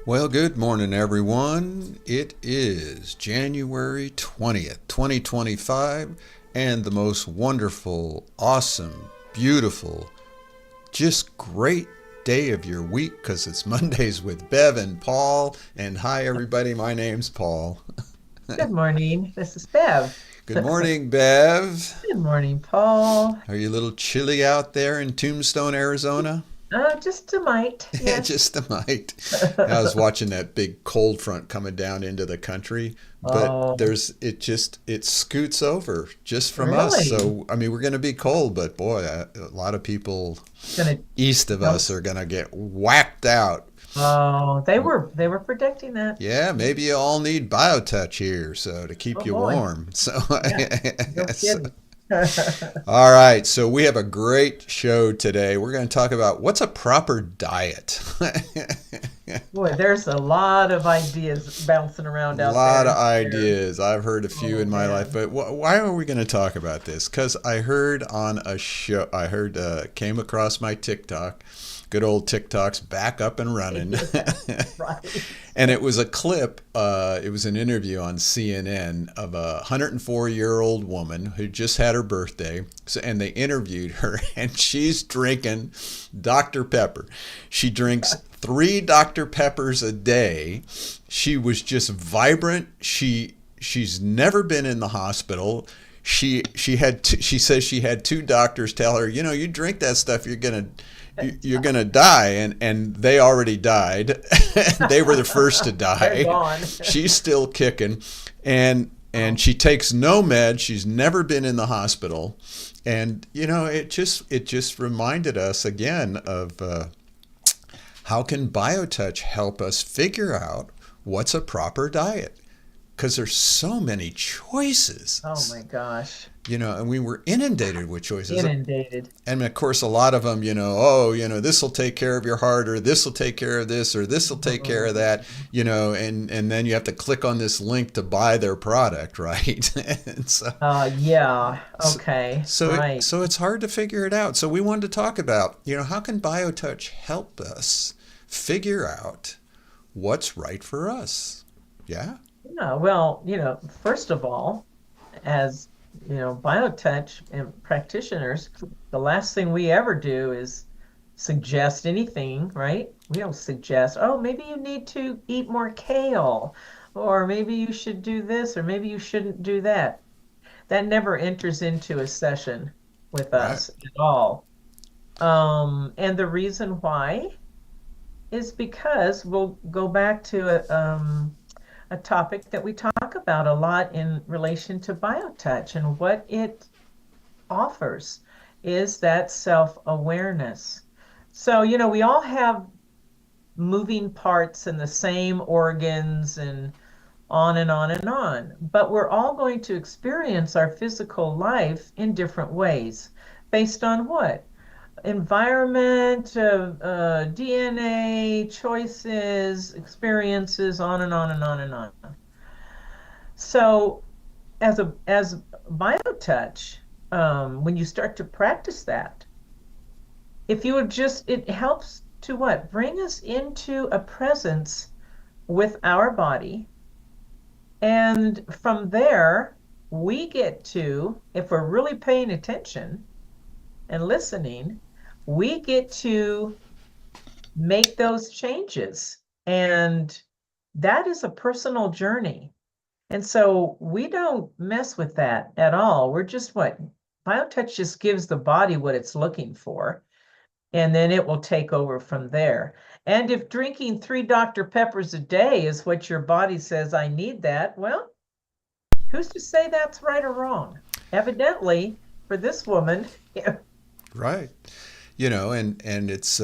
Well, good morning, everyone. It is January 20th, 2025, and the most wonderful, awesome, beautiful, just great day of your week because it's Mondays with Bev and Paul. And hi, everybody, my name's Paul. Good morning. This is Bev. Good morning, Bev. Good morning, Paul. Are you a little chilly out there in Tombstone, Arizona? Just a mite, yes. Just a mite. I was watching that big cold front coming down into the country, but Oh, it scoots over just from us. really? So I mean, we're going to be cold, but boy, a lot of people Gonna east of help. us are going to get whacked out. Oh, they were predicting that. Yeah, maybe you all need BioTouch here, so to keep Oh you boy. warm. So, Yeah, no so kidding. all right, so we have a great show today. We're going to talk about what's a proper diet. Boy, there's a lot of ideas bouncing around out Lot of there. There. ideas. I've heard a few Oh in my life, man. but why are we going to talk about this? Because I heard on a show, came across my TikTok, good old TikTok's back up and running. Yeah, right. And it was a clip, it was an interview on CNN of a 104-year-old woman who just had her birthday. So, and they interviewed her, and she's drinking Dr. Pepper. She drinks 3 Dr. Peppers a day. She was just vibrant. She's never been in the hospital. She says she had 2 doctors tell her, you drink that stuff, you're gonna die, and they already died. They were the first to They're die. gone. She's still kicking, and Oh, she takes no med. She's never been in the hospital, and it just reminded us again of how can BioTouch help us figure out what's a proper diet? Because there's so many oh choices, my gosh. and we were inundated with choices. Inundated. And of course, a lot of them, this will take care of your heart, or this will take care of this, or this will take care of that, and then you have to click on this link to buy their product, right? and so, Yeah. so, Okay. so, it, Right. so it's hard to figure it out. So we wanted to talk about, how can BioTouch help us figure out what's right for us? Yeah. Yeah, well, first of all, as biotech and practitioners, the last thing we ever do is suggest anything, right? We don't suggest, oh, maybe you need to eat more kale, or maybe you should do this, or maybe you shouldn't do that. That never enters into a session with Right. us at all. And the reason why is because we'll go back to a topic that we talk about a lot in relation to biotouch, and what it offers is that self-awareness. So, we all have moving parts and the same organs and on and on and on, but we're all going to experience our physical life in different ways based on what? Environment, DNA, choices, experiences, on and on and on and on. So as biotouch, when you start to practice that, if you would just, it helps to what? Bring us into a presence with our body. And from there, we get to, if we're really paying attention and listening, we get to make those changes. And that is a personal journey. And so we don't mess with that at all. We're just what? BioTouch just gives the body what it's looking for, and then it will take over from there. And if drinking 3 Dr. Peppers a day is what your body says, I need that, well, who's to say that's right or wrong? Evidently, for this woman, Right. And it's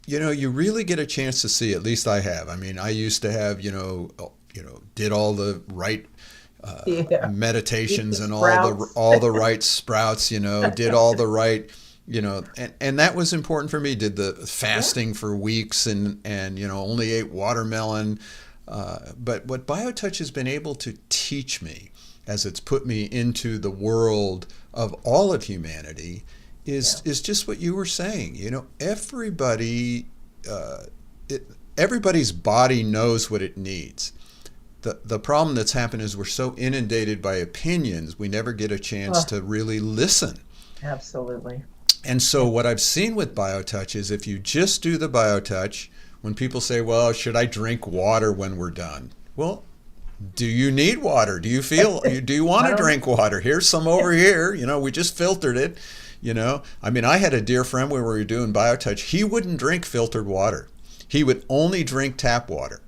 you really get a chance to see. At least I have. I mean, I used to have did all the right yeah, eat the meditations and sprouts. all the right sprouts. Did all the right. And that was important for me. Did the Yeah, fasting for weeks and only ate watermelon. But what BioTouch has been able to teach me as it's put me into the world of all of humanity yeah, is just what you were saying. Everybody, uh, it, everybody's body knows what it needs. The problem that's happened is we're so inundated by opinions, we never get a chance Oh, to really listen. absolutely. And so what I've seen with BioTouch is if you just do the BioTouch, when people say, well, should I drink water when we're done? Well, do you need water? Do you want I to don't. drink water? Here's some over here. We just filtered it. I mean, I had a dear friend when we were doing BioTouch. He wouldn't drink filtered water. He would only drink tap water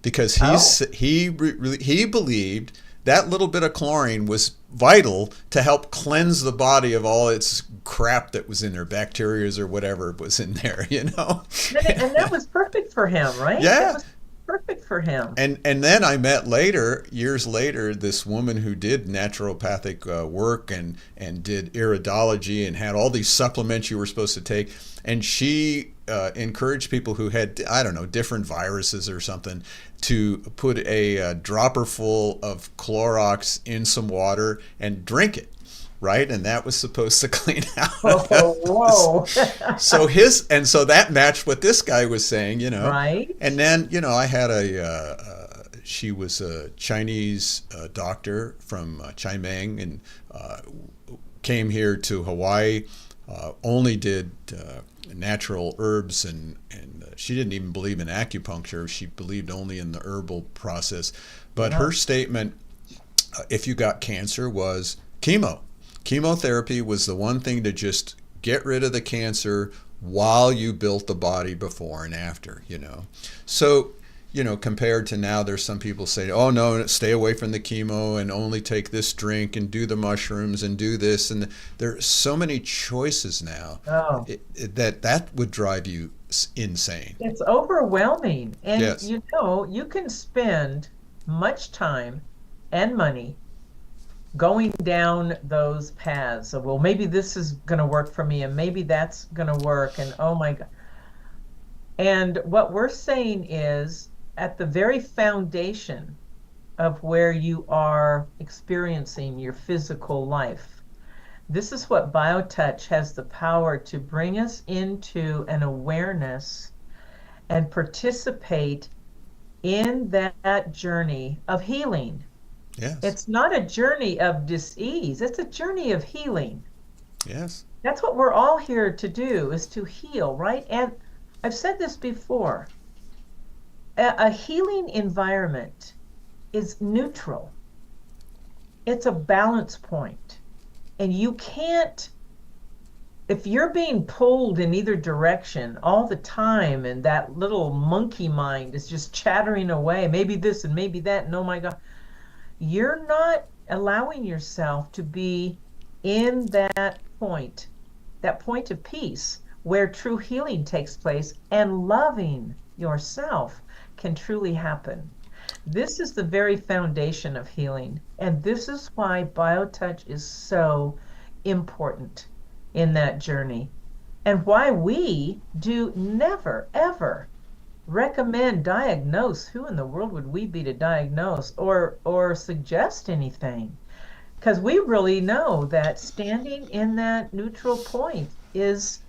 because Oh, he believed that little bit of chlorine was vital to help cleanse the body of all its crap that was in there, bacteria or whatever was in there. and that was perfect for him, right? That Yeah. was perfect for him. And then I met later, years later, this woman who did naturopathic work and did iridology and had all these supplements you were supposed to take. And she encouraged people who had, I don't know, different viruses or something to put a dropper full of Clorox in some water and drink it. Right, and that was supposed to clean out. Oh, whoa. So that matched what this guy was saying. Right? And then I had she was a Chinese doctor from Chimeng and came here to Hawaii, only did natural herbs and she didn't even believe in acupuncture. She believed only in the herbal process. But Yeah. her statement, if you got cancer, was chemo. Chemotherapy was the one thing to just get rid of the cancer while you built the body before and after. So, compared to now, there's some people say, oh, no, stay away from the chemo and only take this drink and do the mushrooms and do this. And there's so many choices now Oh, that would drive you insane. it's overwhelming. And Yes. you can spend much time and money going down those paths of, well, maybe this is going to work for me and maybe that's going to work. And oh my God. And what we're saying is at the very foundation of where you are experiencing your physical life, this is what BioTouch has the power to bring us into an awareness and participate in that journey of healing. Yes. It's not a journey of dis-ease, it's a journey of healing. Yes. That's what we're all here to do, is to heal, right? And I've said this before. A healing environment is neutral. It's a balance point. And you can't, if you're being pulled in either direction all the time and that little monkey mind is just chattering away, maybe this and maybe that, and oh my God, you're not allowing yourself to be in that point of peace where true healing takes place and loving yourself can truly happen. This is the very foundation of healing. And this is why BioTouch is so important in that journey. And why we do never, ever recommend diagnose. Who in the world would we be to diagnose or suggest anything? Because we really know that standing in that neutral point is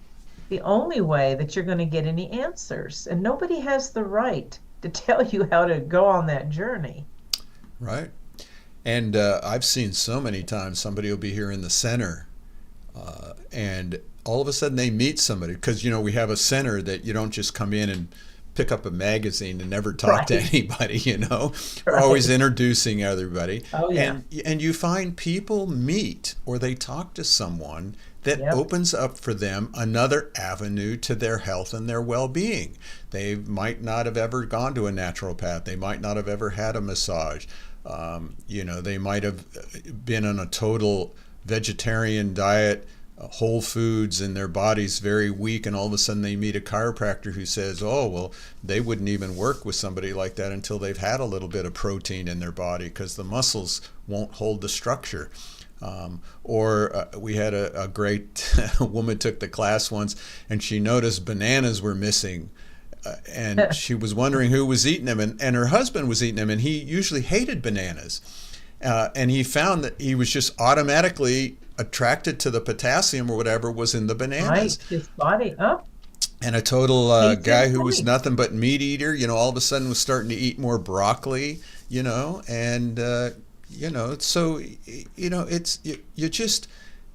the only way that you're going to get any answers. And nobody has the right to tell you how to go on that journey. Right. And I've seen so many times somebody will be here in the center and all of a sudden they meet somebody because, we have a center that you don't just come in and pick up a magazine and never talk to Right. anybody. We're always Right. introducing everybody. Oh, yeah. And you find people meet or they talk to someone that Yep. opens up for them another avenue to their health and their well-being. They might not have ever gone to a naturopath. They might not have ever had a massage. They might have been on a total vegetarian diet, whole foods, and their body's very weak, and all of a sudden they meet a chiropractor who says, oh, well, they wouldn't even work with somebody like that until they've had a little bit of protein in their body because the muscles won't hold the structure. Or we had a great woman took the class once and she noticed bananas were missing. And she was wondering who was eating them, and her husband was eating them, and he usually hated bananas. And he found that he was just automatically attracted to the potassium or whatever was in the Right. bananas. His body up. And a total Case in guy who was point. nothing but meat eater, all of a sudden was starting to eat more broccoli, and so you just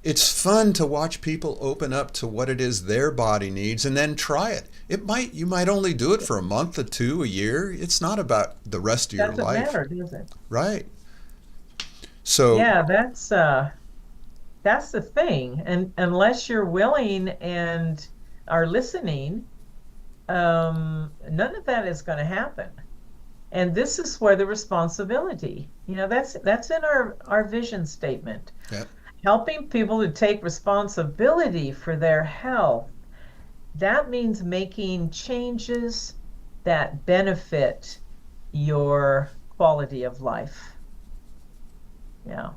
it's fun to watch people open up to what it is their body needs and then try it. You might only do it for a month or two, a year. It's not about the rest of your Doesn't life, matter, does it? right? So Yeah, that's the thing. And unless you're willing and are listening, none of that is going to happen. And this is where the responsibility, that's in our vision statement. yeah. Helping people to take responsibility for their health. That means making changes that benefit your quality of life. Yeah,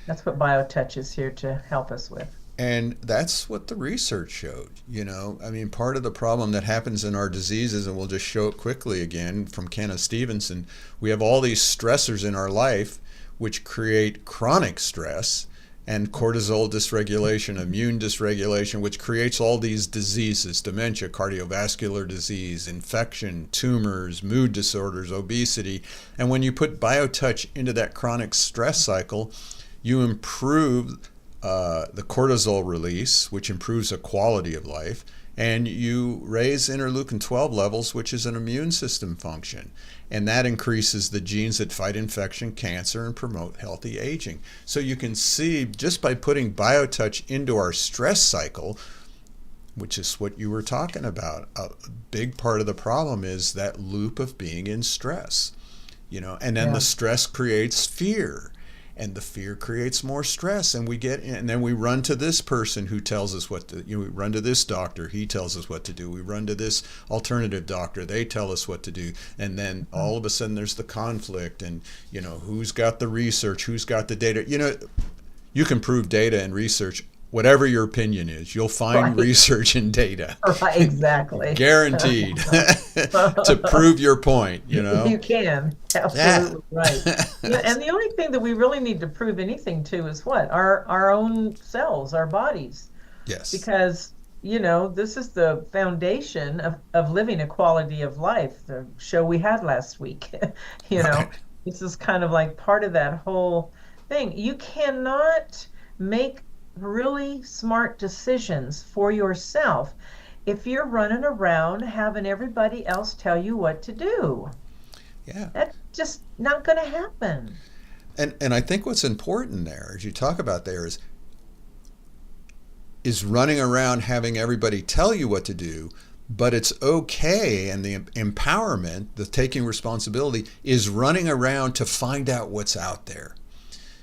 that's what BioTouch is here to help us with. And that's what the research showed. I mean, part of the problem that happens in our diseases, and we'll just show it quickly again from Kenneth Stevenson, we have all these stressors in our life which create chronic stress and cortisol dysregulation, immune dysregulation, which creates all these diseases: dementia, cardiovascular disease, infection, tumors, mood disorders, obesity. And when you put BioTouch into that chronic stress cycle, you improve the cortisol release, which improves the quality of life, and you raise interleukin 12 levels, which is an immune system function. And that increases the genes that fight infection, cancer, and promote healthy aging. So you can see just by putting BioTouch into our stress cycle, which is what you were talking about, a big part of the problem is that loop of being in stress, and then the Yeah. stress creates fear, and the fear creates more stress, and then we run to this person who tells us what to, we run to this doctor, he tells us what to do, we run to this alternative doctor, they tell us what to do, and then all of a sudden there's the conflict, and who's got the research, who's got the data. You can prove data and research. Whatever your opinion is, you'll find Right. research and data Right, exactly. guaranteed to prove your point, You can. Yeah. Absolutely right. Yeah, and the only thing that we really need to prove anything to is what? Our own cells, our bodies. Yes. Because, this is the foundation of living a quality of life, the show we had last week. You know, Right. this is kind of like part of that whole thing. You cannot make really smart decisions for yourself if you're running around having everybody else tell you what to do. Yeah. That's just not going to happen. And I think what's important there, as you talk about there, is running around having everybody tell you what to do, but it's okay. And the empowerment, the taking responsibility, is running around to find out what's out there.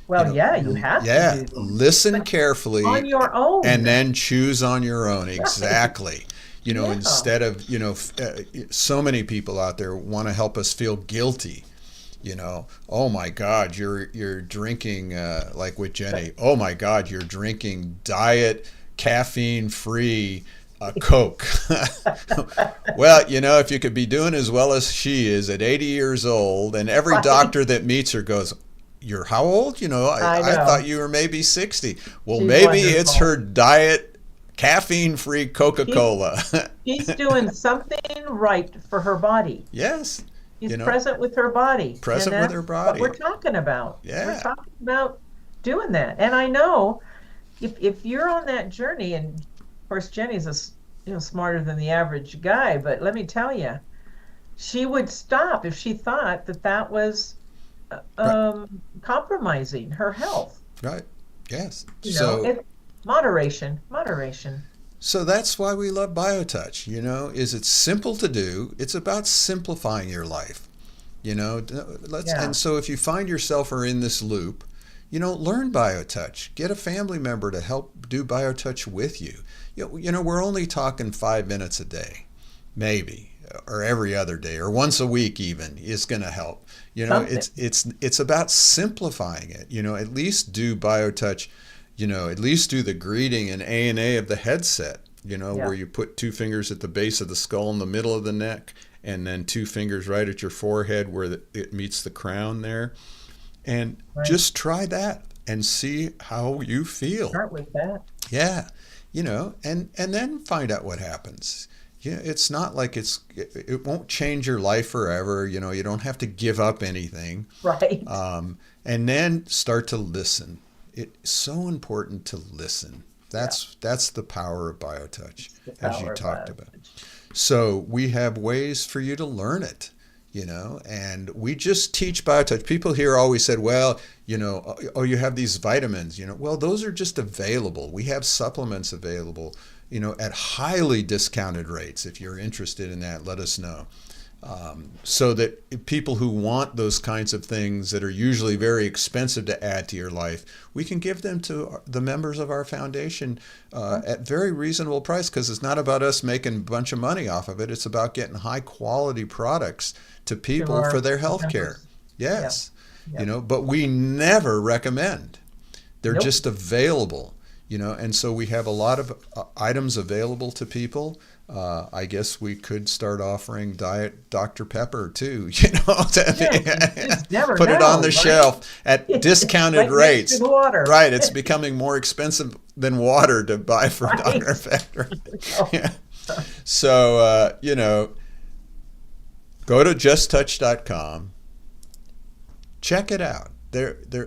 Well, yeah, you have to Yeah, do that, listen but carefully on your and own. then choose on your own. Right. Exactly. Yeah. Instead of, so many people out there want to help us feel guilty. Oh my God, you're drinking, like with Jenny. Oh my God, you're drinking diet, caffeine-free Coke. Well, if you could be doing as well as she is at 80 years old, and every Right. doctor that meets her goes, "You're how old? I I thought know. you were maybe 60." Well, She's maybe it's her wonderful. diet, caffeine-free She's Coca-Cola. she's doing something right for her body. Yes, She's you know, present with her body, and present with her that's what body. we're talking about. We're Yeah, talking about doing that. And I know if you're on that journey, and of course Jenny's smarter than the average guy, but let me tell you, she would stop if she thought that that was right, compromising her health. right. Yes. It moderation, moderation. So that's why we love BioTouch, is it's simple to do. It's about simplifying your life. And Yeah, so if you find yourself are in this loop, learn BioTouch. Get a family member to help do BioTouch with you. We're only talking 5 minutes a day, maybe, or every other day, or once a week even is going to help. something. It's about simplifying it. At least do BioTouch. At least do the greeting and A of the headset. Yeah, Where you put two fingers at the base of the skull in the middle of the neck, and then two fingers right at your forehead where it meets the crown there. And right. just try that and see how you feel. Start with that. Yeah. and then find out what happens. It's not like it won't change your life forever. You don't have to give up anything. Right. And then start to listen. It's so important to listen. That's the power of BioTouch, as you talked about. So we have ways for you to learn it, and we just teach BioTouch. People here always said, well, oh, you have these vitamins, well, those are just available. We have supplements available, at highly discounted rates. If you're interested in that, let us know. So that people who want those kinds of things that are usually very expensive to add to your life, we can give them to the members of our foundation at very reasonable price, because it's not about us making a bunch of money off of it. It's about getting high quality products to people for their health care. Yes. Yeah. But we never recommend. They're just available, and so we have a lot of items available to people. I guess we could start offering Diet Dr. Pepper too, put it on the shelf at discounted rates. Water. Right, it's becoming more expensive than water to buy from Dr. Pepper. Yeah. So, go to justtouch.com, check it out.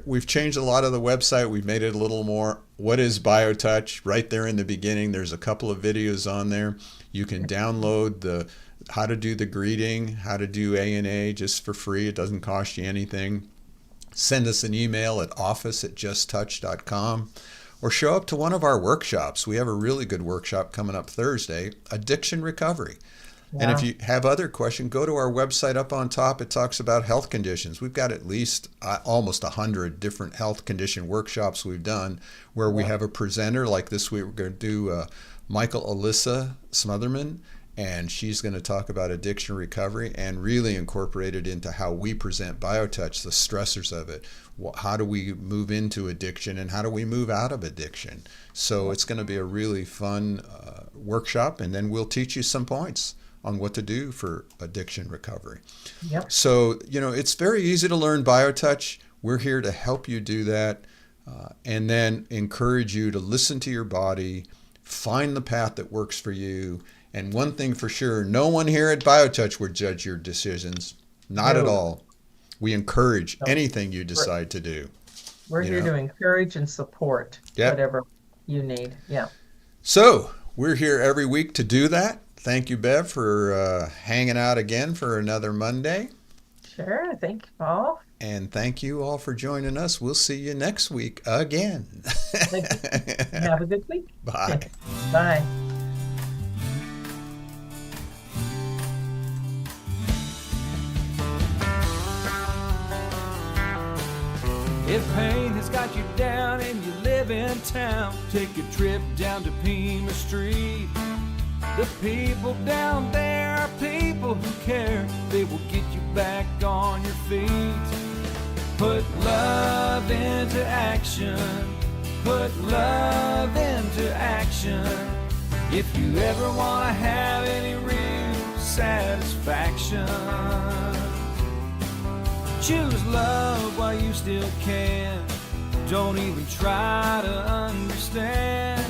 We've changed a lot of the website. We've made it a little more, what is BioTouch? Right there in the beginning, there's a couple of videos on there. You can download how to do the greeting, how to do ANA just for free. It doesn't cost you anything. Send us an email at office@justtouch.com, or show up to one of our workshops. We have a really good workshop coming up Thursday, Addiction Recovery. And if you have other questions, go to our website. Up on top, it talks about health conditions. We've got at least almost 100 different health condition workshops we've done, where we have a presenter. Like this week, we're going to do Michael Alyssa Smotherman, and she's going to talk about addiction recovery and really incorporate it into how we present BioTouch, the stressors of it. How do we move into addiction, and how do we move out of addiction? So it's going to be a really fun workshop, and then we'll teach you some points on what to do for addiction recovery. Yep. So, it's very easy to learn BioTouch. We're here to help you do that, and then encourage you to listen to your body, find the path that works for you. And one thing for sure, no one here at BioTouch would judge your decisions. Not at all. We encourage anything you decide to do. We're here to encourage and support whatever you need. Yeah. So we're here every week to do that. Thank you, Bev, for hanging out again for another Monday. Sure. Thank you, Paul. And thank you all for joining us. We'll see you next week again. Have a good week. Bye. Bye. If pain has got you down and you live in town, take a trip down to Pima Street. The people down there are people who care. They will get you back on your feet. Put love into action. Put love into action. If you ever want to have any real satisfaction, choose love while you still can. Don't even try to understand.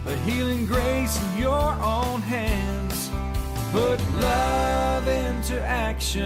A healing grace in your own hands. Put love into action.